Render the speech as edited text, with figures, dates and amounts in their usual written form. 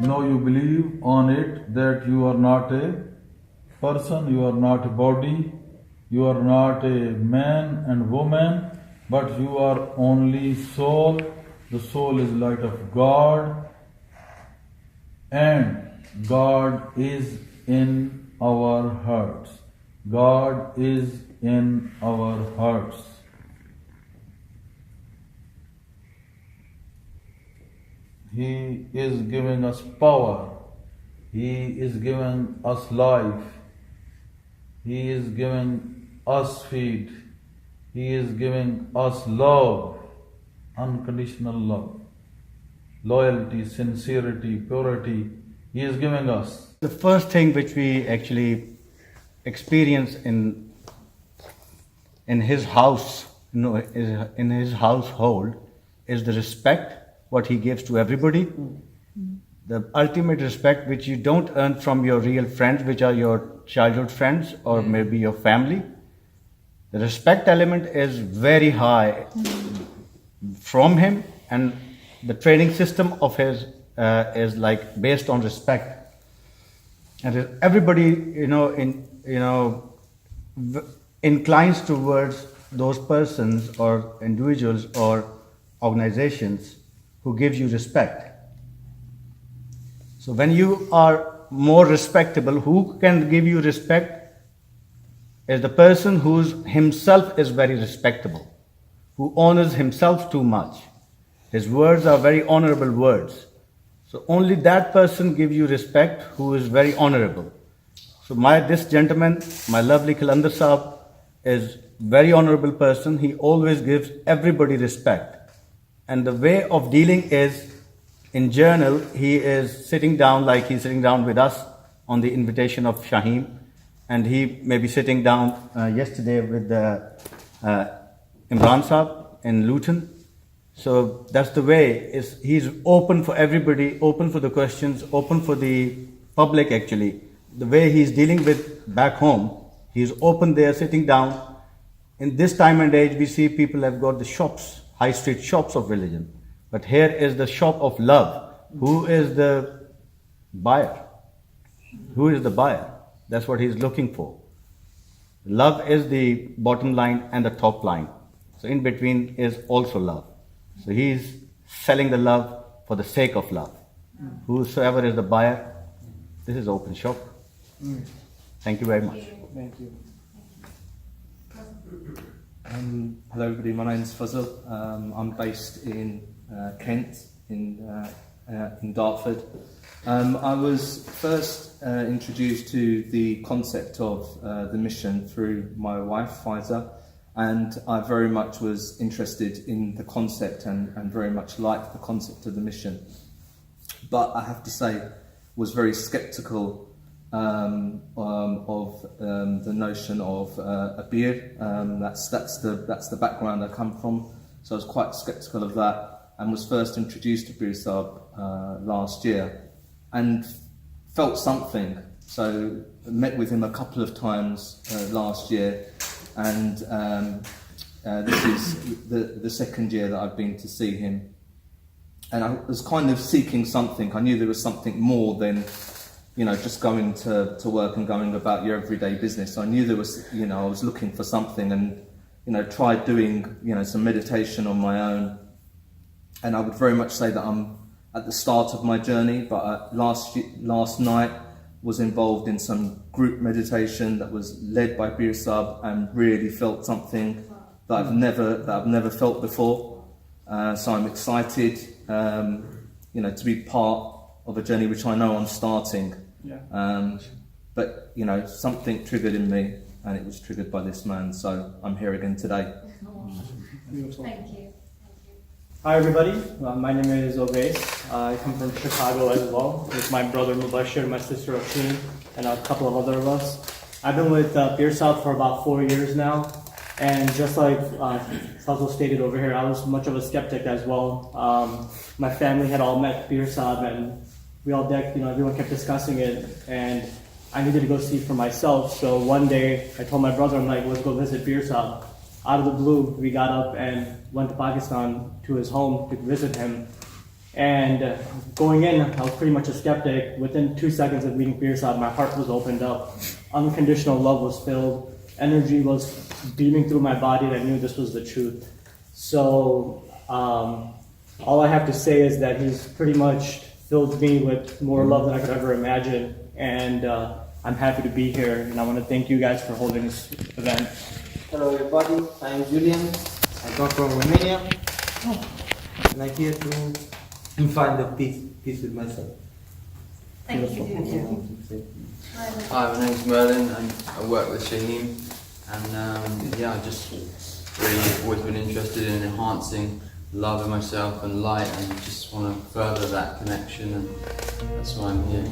Now you believe on it that you are not a person, you are not a body, you are not a man and woman, but you are only soul. The soul is light of God, and God is in our hearts. God is in our hearts. He is giving us power. He is giving us life. He is giving us feed. He is giving us love, unconditional love, loyalty, sincerity, purity. He is giving us. The first thing which we actually experience in his house, in his household, is the respect what he gives to everybody. The ultimate respect which you don't earn from your real friends, which are your childhood friends or maybe your family. The respect element is very high from him, and the training system of his is like based on respect. And everybody, inclines towards those persons or individuals or organizations who gives you respect. So when you are more respectable, who can give you respect is the person who himself is very respectable, who honors himself too much. His words are very honorable words. So only that person gives you respect who is very honorable. So this gentleman, my lovely Kalandar Sahab, is very honorable person. He always gives everybody respect. And the way of dealing is, in journal, he is sitting down like he's sitting down with us on the invitation of Shaheem. And he may be sitting down yesterday with Imran Sahab in Luton. So that's the way. He's open for everybody, open for the questions, open for the public actually. The way he's dealing with back home, he's open there, sitting down. In this time and age, we see people have got the shops, high street shops of religion. But here is the shop of love. Who is the buyer? Who is the buyer? That's what he's looking for. Love is the bottom line and the top line. So in between is also love. So he's selling the love for the sake of love. Whosoever is the buyer, this is open shop. Thank you very much. Thank you. Hello everybody, my name is Fuzzle. I'm based in Kent, in Dartford. I was first introduced to the concept of the mission through my wife, Faiza, and I very much was interested in the concept and very much liked the concept of the mission. But I have to say, was very sceptical of the notion of a beard. That's the background I come from, so I was quite sceptical of that, and was first introduced to Bir Sahib last year, and felt something. So I met with him a couple of times last year, and this is the second year that I've been to see him, and I was kind of seeking something. I knew there was something more than just going to work and going about your everyday business. I knew there was, I was looking for something, and, tried doing, some meditation on my own. And I would very much say that I'm at the start of my journey, but last night was involved in some group meditation that was led by Bir Sahib, and really felt something that I've never felt before. So I'm excited, to be part of a journey which I know I'm starting. Yeah. But something triggered in me, and it was triggered by this man. So I'm here again today. Thank you. Hi everybody, my name is Oveis. I come from Chicago as well with my brother Mubashir, my sister Aashiyana, and a couple of other of us. I've been with Beer South for about 4 years now, and just like Fazal stated over here, I was much of a skeptic as well. My family had all met Beer South, and we all, everyone kept discussing it, and I needed to go see for myself. So one day I told my brother, I'm like, let's go visit Beer South. Out of the blue, we got up and went to Pakistan to his home to visit him. And going in, I was pretty much a skeptic. Within 2 seconds of meeting Pirsad, my heart was opened up. Unconditional love was filled. Energy was beaming through my body, and I knew this was the truth. So all I have to say is that he's pretty much filled me with more love than I could ever imagine. And I'm happy to be here, and I want to thank you guys for holding this event. Hello everybody, I'm Julian. I come from Romania. And I'm here to find the peace with myself. Thank you, Julian. Hi, my name's Merlin and I work with Shaheem, and yeah, I just really always been interested in enhancing love in myself and light, and just want to further that connection, and that's why I'm here.